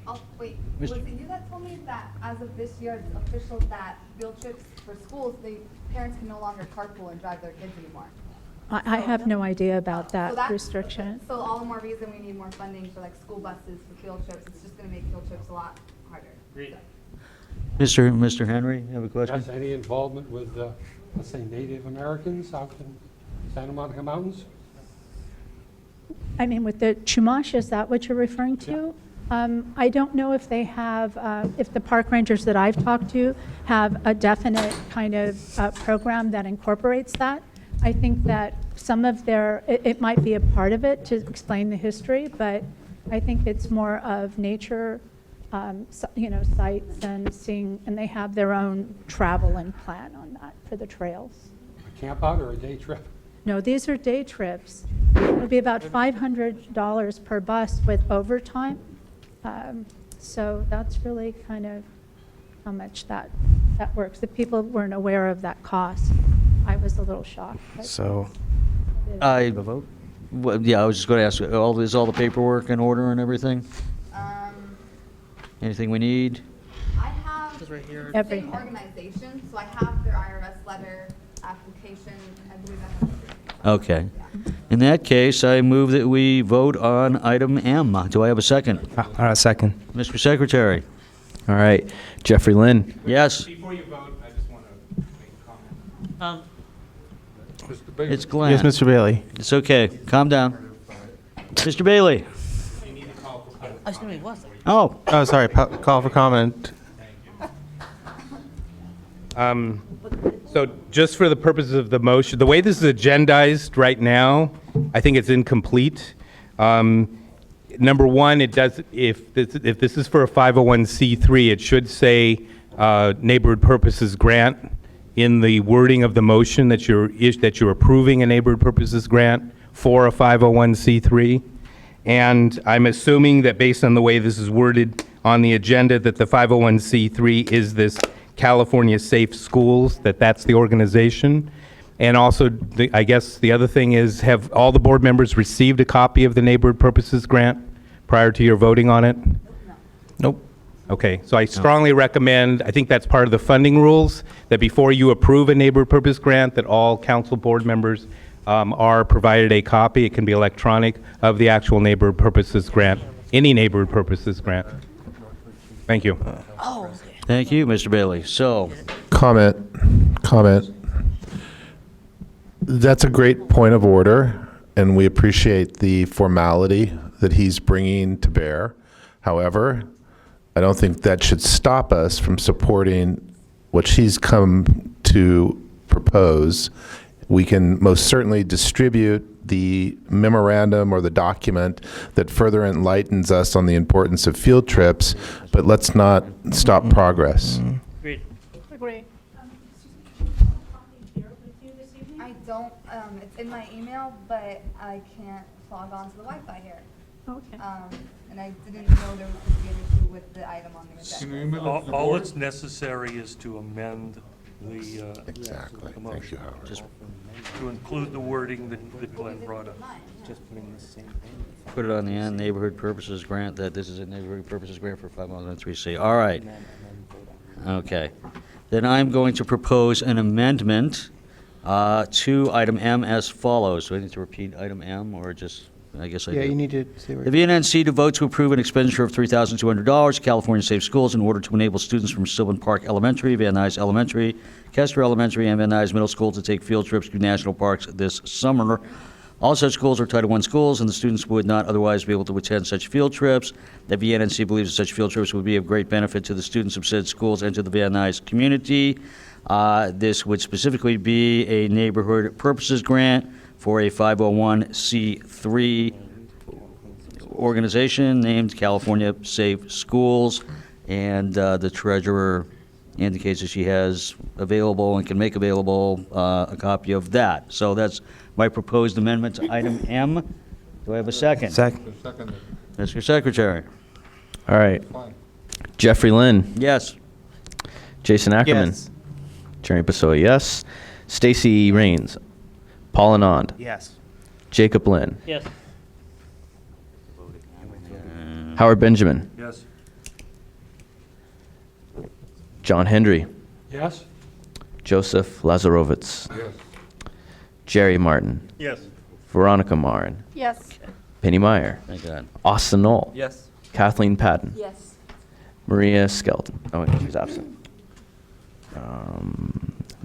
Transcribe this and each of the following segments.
Oh, wait, Mr. was it you that told me that as of this year, it's official that field trips for schools, parents can no longer carpool and drive their kids anymore? I have no idea about So that that's- restriction. So all the more reason we need more funding for like school buses for field trips. It's just gonna make field trips a lot harder. Mr. Henry, you have a question? Has any involvement with, let's say, Native Americans out in Santa Monica Mountains? I mean, with the Chumash, is that what you're referring to? I don't know if they have, if the park rangers that I've talked to have a definite kind of program that incorporates that. I think that some of it might be a part of it to explain the history, but I think it's more of nature, sites and seeing, and they have their own travel and plan on that for the trails. A camp out or a day trip? No, these are day trips. It would be about $500 per bus with overtime. So that's really kind of how much that works. The people weren't aware of that cost. I was a little shocked. but So, I vote? Well, yeah, I was just going to ask, is all the paperwork in order and everything? Anything we need? I have the same Everything. organization, so I have their IRS letter, application, I believe I have everything. Okay. Yeah. In that case, I move that we vote on item M. Do I have a second? second. Mr. Secretary? All right. Jeffrey Lynn. Yes, Before you vote, I just want to make a comment. Mr. Bailey? it's Glenn. Yes, Mr. Bailey. It's okay. Calm down. Mr. Bailey? You need to call for public I was doing what? Oh, Oh, sorry. Call for comment. So just for the purposes of the motion, the way this is agendized right now, I think it's incomplete. Number one, it does, if this is for a 501c3, it should say neighborhood purposes grant in the wording of the motion that you're approving a neighborhood purposes grant for a 501c3. And I'm assuming that based on the way this is worded on the agenda, that the 501c3 is this California Safe Schools, that's the organization. And also, I guess the other thing is, have all the board members received a copy of the neighborhood purposes grant prior to your voting on it? Nope. Okay, so I strongly recommend, I think that's part of the funding rules, that before you approve a neighborhood purpose grant, that all council board members are provided a copy, it can be electronic, of the actual neighborhood purposes grant, any neighborhood purposes grant. Thank you. Oh, okay. thank you, Mr. Bailey. So, Comment. That's a great point of order, and we appreciate the formality that he's bringing to bear. However, I don't think that should stop us from supporting what she's come to propose. We can most certainly distribute the memorandum or the document that further enlightens us on the importance of field trips, but let's not stop progress. Agree. I don't, it's in my email, but I can't log on to the Wi-Fi here. Okay. And I didn't know there was going to be an issue with the item on the agenda. All that's necessary is to amend the, Exactly. the motion. Thank you, Howard. just To include the wording that Glenn brought up. put it on the end, neighborhood purposes grant, that this is a neighborhood purposes grant for 501c. All right. Okay. Then I'm going to propose an amendment to item M as follows. Do I need to repeat item M, or just, I guess I do? Yeah, you need to say The VNNC to vote to approve an expenditure of $3,200 to California Safe Schools in order to enable students from Sylvan Park Elementary, Van Nuys Elementary, Kester Elementary, and Van Nuys Middle School to take field trips to national parks this summer. All such schools are Title I schools, and the students would not otherwise be able to attend such field trips. The VNNC believes that such field trips would be of great benefit to the students of said schools and to the Van Nuys community. This would specifically be a neighborhood purposes grant for a 501c3 organization named California Safe Schools, and the treasurer indicates that she has available and can make available a copy of that. So that's my proposed amendment to item M. Do I have a second? Second. Mr. Secretary? All right. Jeffrey Lynn. Yes. Jason Ackerman. Yes. Jeremy Pessoa, yes. Stacy Rains. Paul Anand. Yes. Jacob Lynn. Yes. Howard Benjamin. Yes. John Hendry, Yes? Joseph Lazarovitz, Jerry Martin, Yes. Veronica Marin, Yes. Penny Meyer, Thank God. Austin Knoll, Yes. Kathleen Patton, Yes. Maria Skelton. Oh, she's absent.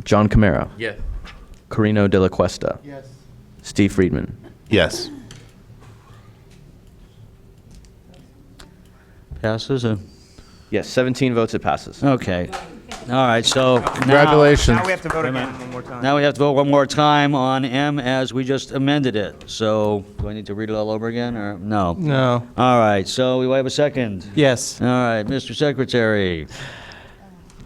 John Camara, Yes. Carino de la Cuesta, Yes. Steve Friedman. Yes. Passes? Yes, 17 votes, it passes. Okay. All right, so now... Congratulations. Now we have to vote again one more time. Now we have to vote one more time on M as we just amended it. So, do I need to read it all over again, or no? No. All right, so we have a second. Yes. All right, Mr. Secretary.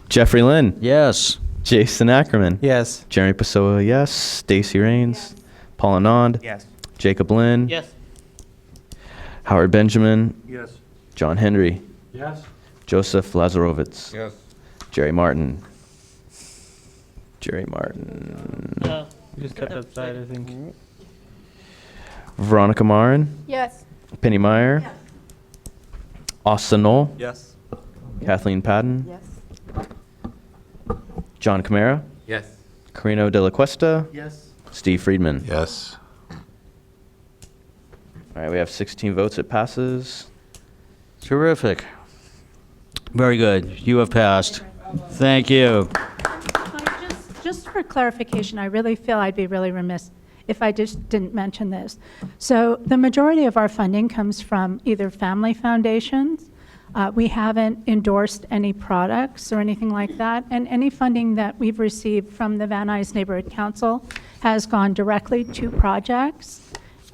Jeffrey Lynn, Yes. Jason Ackerman, Yes. Jeremy Pessoa, yes. Stacy Rains, Paul Anand, Yes. Jacob Lynn, Yes. Howard Benjamin, Yes. John Henry, Yes? Joseph Lazarovitz, Yes. Jerry Martin. Jerry Martin. You just stepped outside, I think. Veronica Marin, Yes. Penny Meyer, Austin Knoll, Yes. Kathleen Patton, Yes. John Camara, Yes. Carino de la Cuesta, Yes. Steve Friedman. Yes. All right, we have 16 votes, it passes. Terrific. Very good. You have passed. Thank you. Just for clarification, I really feel I'd be really remiss if I just didn't mention this. So the majority of our funding comes from either family foundations. We haven't endorsed any products or anything like that. And any funding that we've received from the Van Nuys Neighborhood Council has gone directly to projects.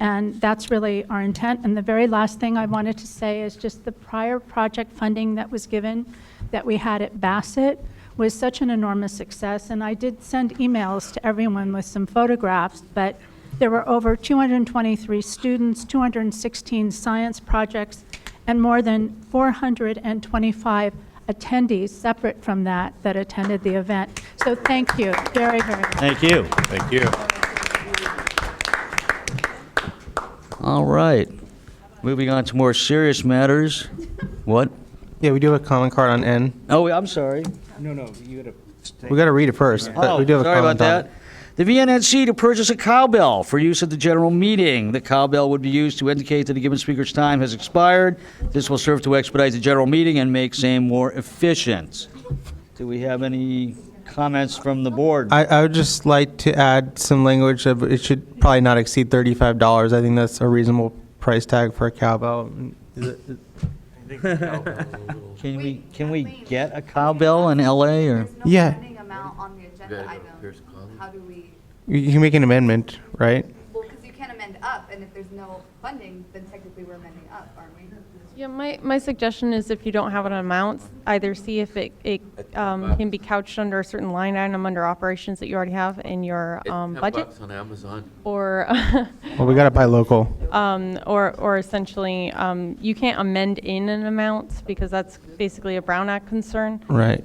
And that's really our intent. And the very last thing I wanted to say is just the prior project funding that was given, that we had at Bassett, was such an enormous success. And I did send emails to everyone with some photographs, but there were over 223 students, 216 science projects, and more than 425 attendees separate from that attended the event. So thank you very, very much. Thank you. Thank you. All right. Moving on to more serious matters. What? Yeah, we do have a comment card on N. Oh, I'm sorry. No, you gotta. We gotta read it first, but Oh, we do have a sorry about comment on that. The VNNC to purchase a cowbell for use at the general meeting. The cowbell would be used to indicate that a given speaker's time has expired. This will serve to expedite the general meeting and make same more efficient. Do we have any comments from the board? I would just like to add some language of it should probably not exceed $35. I think that's a reasonable price tag for a cowbell. Can we get a cowbell in LA or? There's no Yeah. funding amount on the agenda item. How do we, You can make an amendment, right? well, because you can't amend up, and if there's no funding, then technically we're amending up, aren't we? Yeah, my suggestion is if you don't have an amount, either see if it can be couched under a certain line item under operations that you already have in your budget, on Amazon. or Well, we gotta buy local. or essentially you can't amend in an amount because that's basically a Brown Act concern. Right.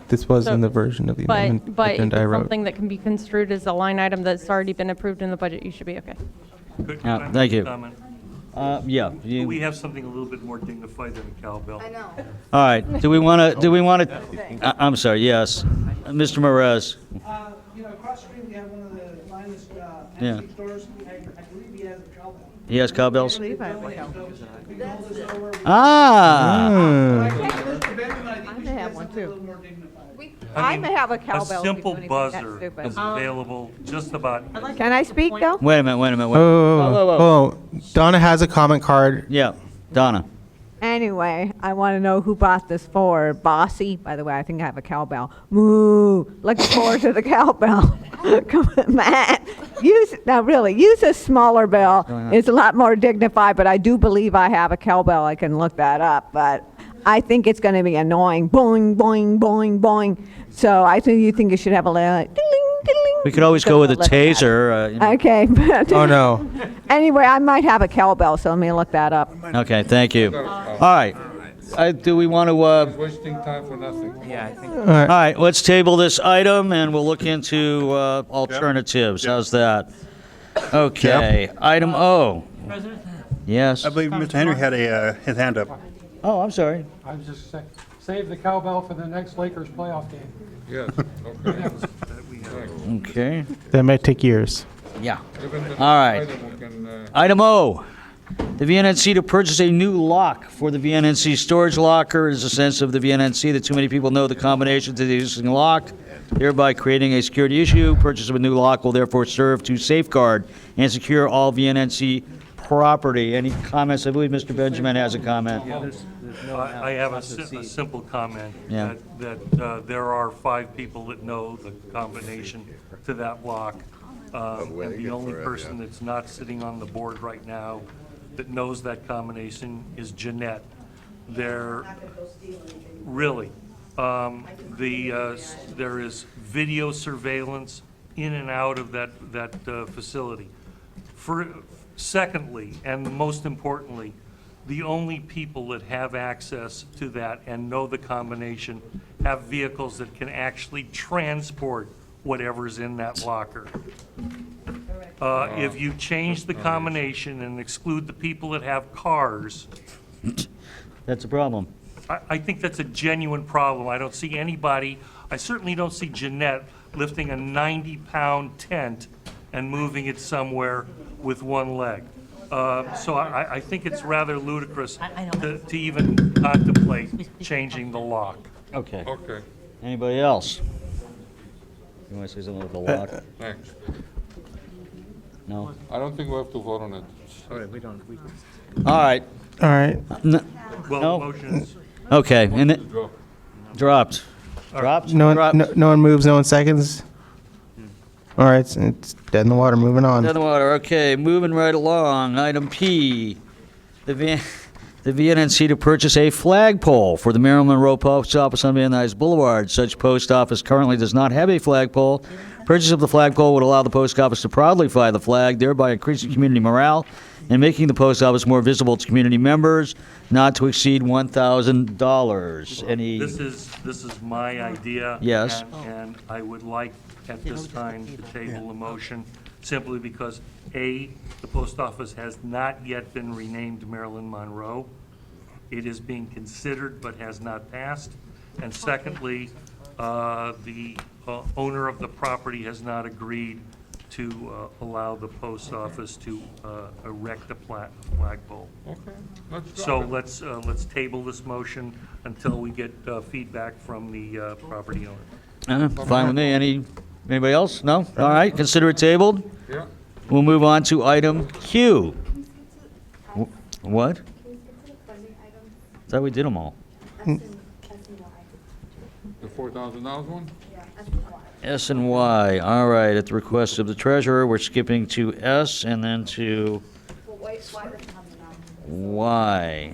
This was so- in the version of the amendment But if it's agenda I wrote. something that can be construed as a line item that's already been approved in the budget, you should be okay. Yeah, thank you. Yeah. We have something a little bit more dignified than a cowbell. I know. All right. Do we want to, I'm sorry, yes. Mr. Morez. Across the street, we have one of the finest Yeah. antique stores. I believe he has a cowbell. He has cowbells? We can hold this over. Ah! Mr. Benjamin, I think we should get something a little more dignified. I may have a cowbell. A if you simple do anything that buzzer stupid. is available just about. Can I speak, though? Wait a minute, wait a minute. Oh, Whoa, whoa, whoa. oh, Donna has a comment card. Yeah, Donna. Anyway, I want to know who bought this for. Bossy, by the way, I think I have a cowbell. Moo, looking forward to the cowbell. Come on, Matt. Now really, use a smaller bell. It's a lot more dignified, but I do believe I have a cowbell. I can look that up, but I think it's going to be annoying. Boing, boing, boing, boing. So I think you should have a little ding, ding. We could always go with a taser. Okay, but Oh, no. anyway, I might have a cowbell, so let me look that up. Okay, thank you. All right. Do we want to, Wasting time for nothing. Yeah, I think. all right, let's table this item and we'll look into alternatives. How's that? Okay, item O. Yes. I believe Mr. Henry had his hand up. Oh, I'm sorry. I was just Save the cowbell for the next Lakers playoff game. Yes, okay. Okay. That might take years. Yeah. All right. Item O, the VNNC to purchase a new lock for the VNNC storage locker. It is a sense of the VNNC that too many people know the combination to the existing lock, thereby creating a security issue. Purchase of a new lock will therefore serve to safeguard and secure all VNNC property. Any comments? I believe Mr. Benjamin has a comment. I have a simple comment. Yeah. That there are 5 people that know the combination to that lock. And the only person that's not sitting on the board right now that knows that combination is Jeanette. There is video surveillance in and out of that facility. Secondly, and most importantly, the only people that have access to that and know the combination have vehicles that can actually transport whatever's in that locker. If you change the combination and exclude the people that have cars, That's a problem. I think that's a genuine problem. I don't see anybody, I certainly don't see Jeanette lifting a 90-pound tent and moving it somewhere with one leg. So I think it's rather ludicrous to even contemplate changing the lock. Okay. Okay, Anybody else? You want to say something with the lock? thanks. No? I don't think we have to vote on it. All right. All right. Well, No. the motion is, Okay, and it Go. dropped. Dropped? No one, Dropped. no one moves, no one seconds. All right, it's dead in the water. Moving on. Dead in the water, okay, moving right along. Item P, the VNNC to purchase a flagpole for the Marilyn Monroe Post Office on Van Nuys Boulevard. Such post office currently does not have a flagpole. Purchase of the flagpole would allow the post office to proudly fly the flag, thereby increasing community morale and making the post office more visible to community members, not to exceed $1,000. Any? this is my idea. Yes. And I would like at this time to table the motion simply because, A, the post office has not yet been renamed Marilyn Monroe. It is being considered but has not passed. And secondly, the owner of the property has not agreed to allow the post office to erect a flagpole. Okay, let's drop So it. let's table this motion until we get feedback from the property owner. Fine with me. Anybody else? No? All right, consider it tabled. Yeah, We'll move on to item Q. What? Thought we did them all. the $4,000 one? S and Y. All right, at the request of the treasurer, we're skipping to S and then to Y.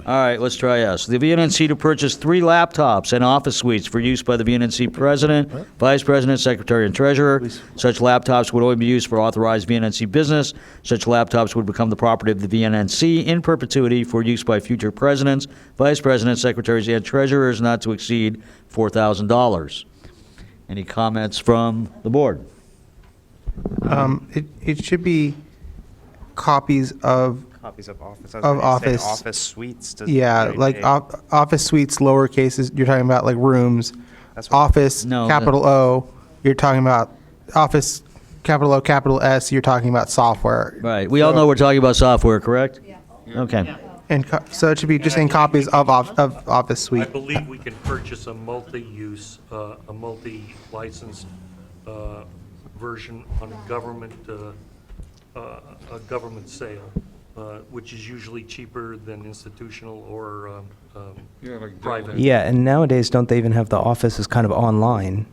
All right, let's try S. The VNNC to purchase 3 laptops and office suites for use by the VNNC president, vice president, secretary, and treasurer. Such laptops would only be used for authorized VNNC business. Such laptops would become the property of the VNNC in perpetuity for use by future presidents, vice presidents, secretaries, and treasurers, not to exceed $4,000. Any comments from the board? It should be copies of, Copies of office. Of office. Office suites. Does yeah, anybody like pay- office suites, lower cases. You're talking about like rooms. That's what- Office, No, capital O. You're talking about office, capital O, capital S. You're talking about software. Right, we all know we're talking about software, correct? Yeah. Okay. And so it should be just in copies of office I suite. believe we can purchase a multi-use, a multi-licensed version on a government sale, which is usually cheaper than institutional or Yeah, like private. Yeah, and nowadays, don't they even have the office as kind of online?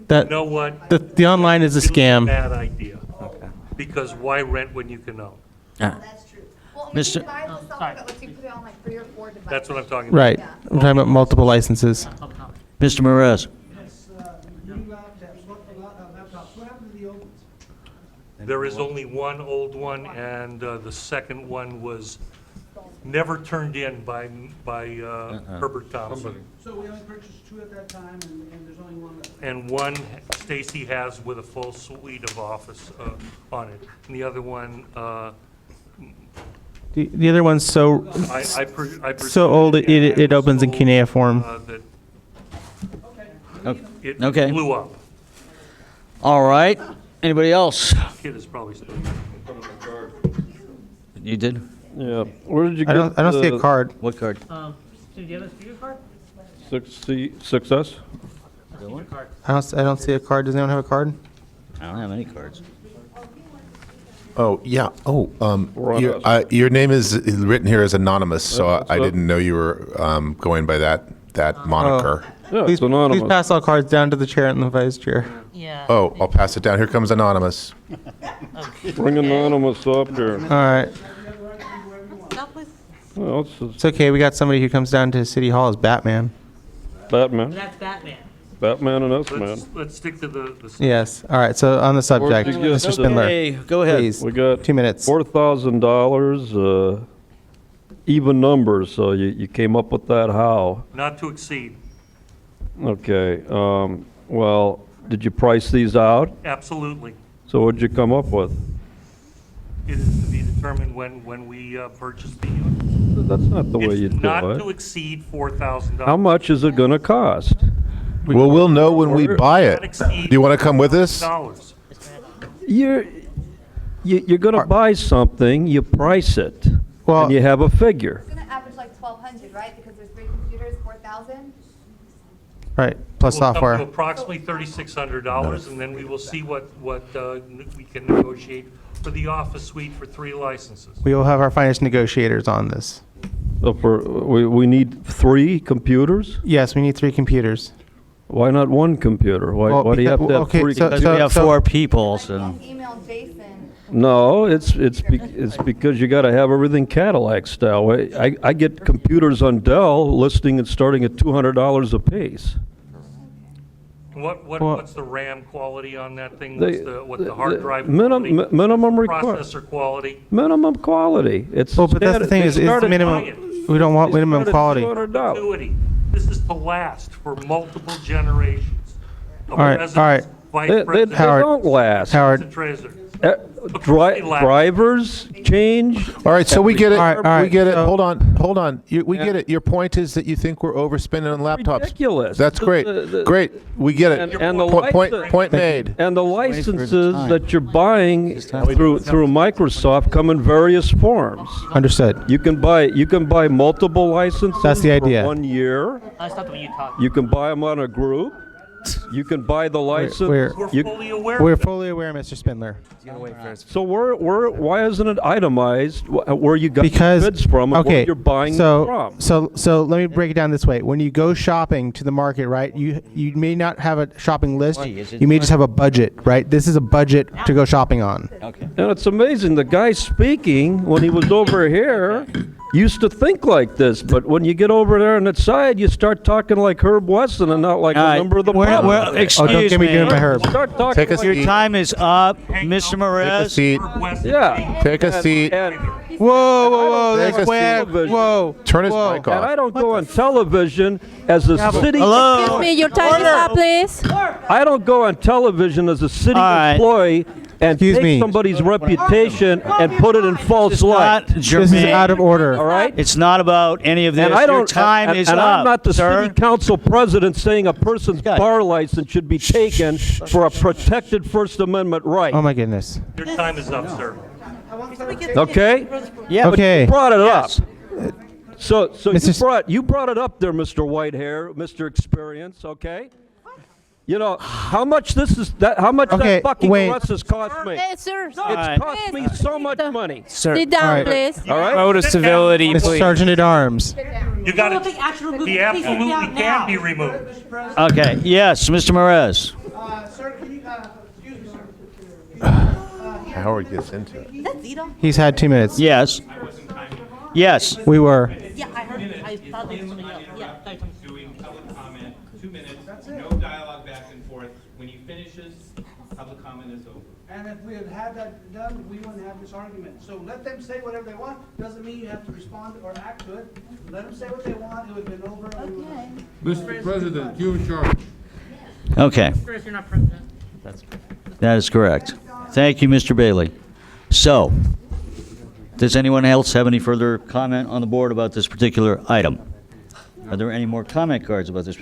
That You know what? the online is a It's scam. Bad idea, Okay. because why rent when you can own? That's true. Well, I mean, you Mr. can buy the software that lets you put it on like 3 or 4 devices. That's what I'm talking about. Right. I'm talking about multiple licenses. Mr. Morez? Yes, new laptops, what happened to the old ones? There is only one old one, and the second one was never turned in by Herbert Thompson. So we only purchased 2 at that time, and there's only 1 left. And one Stacy has with a full suite of office on it. And the other one, The other one's so I perceive so old it opens in cuneiform. that Okay. it Okay. blew up. All right. Anybody else? Kid is probably still. You did? Yeah. Where did you I get? don't see a card. What card? Do you have a speaker card? 6S? I don't see a card. Does anyone have a card? I don't have any cards. Oh, yeah. Oh, We're on your name is written here as anonymous, so Yeah, that's I what- didn't know you were going by that moniker. Yeah, Please, it's anonymous. please pass all cards down to the chair and the vice chair. Yeah. Oh, I'll pass it down. Here comes anonymous. Bring anonymous up here. All right. Well, It's okay. We got somebody who comes down to City Hall as Batman. Batman. That's Batman. Batman and S-Man. Let's stick to the. Yes. All right. So on the subject, Where'd you get Mr. this? Spindler. Hey, go ahead. Please. We got 2 minutes. $4,000, even numbers, so you came up with that how? Not to exceed. Okay, well, did you price these out? Absolutely. So what'd you come up with? It is to be determined when we purchase the unit. That's not the way you It's do not to it. exceed $4,000. How much is it gonna cost? Well, we'll know when we buy it. Not exceed Do you want to come with us? $4,000. You're gonna buy something, you price it, Well- and you have a figure. It's gonna average like 1,200, right? Because there's 3 computers, 4,000? Right. Plus We'll come software. to approximately $3,600, and then we will see what we can negotiate for the office suite for 3 licenses. We will have our finance negotiators on this. So we need 3 computers? Yes, we need 3 computers. Why not 1 computer? Why, Well, why do you have to have okay, 3? so- Because we have 4 people, so. Email Jason. No, it's because you got to have everything Cadillac style. I get computers on Dell listing and starting at $200 a piece. What's the RAM quality on that thing? They- What's the hard drive minimum quality? minimum Processor quality? minimum quality. It's Well, but that's the standard- thing they is, it's started- minimum. We don't want they minimum started quality. $200. Perpetuity. This is to last for multiple generations. Of All right, residents, all right. vice They presidents, Howard. don't last. Howard. and treasurers. Drivers change. All right, so we get it. All right, We get it. so- Hold on. We get it. Your point is that you think we're overspending on laptops. Ridiculous. That's great. Great. We get it. And the Point made. And the Wait for his licenses time. that you're buying His time. through Microsoft come in various forms. Understood. You can buy multiple licenses. That's the idea. For 1 year. I stopped when you talked. You can buy them on a group. You can buy the license. We're You- Fully aware. we're fully aware, Mr. Spindler. So why isn't it itemized where you got Because the bids from and okay, where you're buying so from? so let me break it down this way. When you go shopping to the market, right? You may not have a shopping list. Why, is it You may just have a budget, right? This is a budget to go shopping on. Okay. And it's amazing, the guy speaking, when he was over here, used to think like this, but when you get over there on that side, you start talking like Herb Wesson and not like All a right, member of the we're- public. we're- Oh, don't excuse get me doing my Herb. Start talking Take a like- Your seat. time is up, Mr. Take a Morez. seat. Yeah. Take a seat. And Whoa! Take That's a way. seat. Whoa! Turn his Whoa. mic and I off. don't go on television as a city. Hello? Your time is up, please. I don't go on television as a city All right. employee and Excuse take me. somebody's reputation and put it in false light. Not This is germane. out of order. All right? It's not about any of this. And I Your don't. time and, is and up, I'm not the sir. city council president saying a person's Guy. bar license should be taken for a protected First Amendment right. Oh my goodness. Your time is up, sir. Okay? Yeah, but Okay. Brought it up. So Mr. you brought it up there, Mr. Whitehair, Mr. Experience. Okay? You know how much Okay, that fucking wait. arrest has cost me. Hey, sir. It's right. cost me so much money. Sir, Sit down, Alright. please. All right? vote of civility, Mr. please. Sergeant at Arms. You got it. He absolutely can be removed. Okay, yes, Mr. Morez. Sir, can you, excuse me, sir. Howard gets into it. He's had 2 minutes. Yes. Yes. We were. Yeah, I heard it. I thought there was something else. Yeah, sorry, Tom. Doing public comment, 2 minutes, no dialogue back and forth. When he finishes, public comment is over. And if we had had that done, we wouldn't have this argument. So let them say whatever they want. Doesn't mean you have to respond or act to it. Let them say what they want. It would have been over. And we would have- Mr. President, you in charge. Okay, Chris, you're not president. that is correct. Thank you, Mr. Bailey. So, Does anyone else have any further comment on the board about this particular item? Are there any more comment cards about this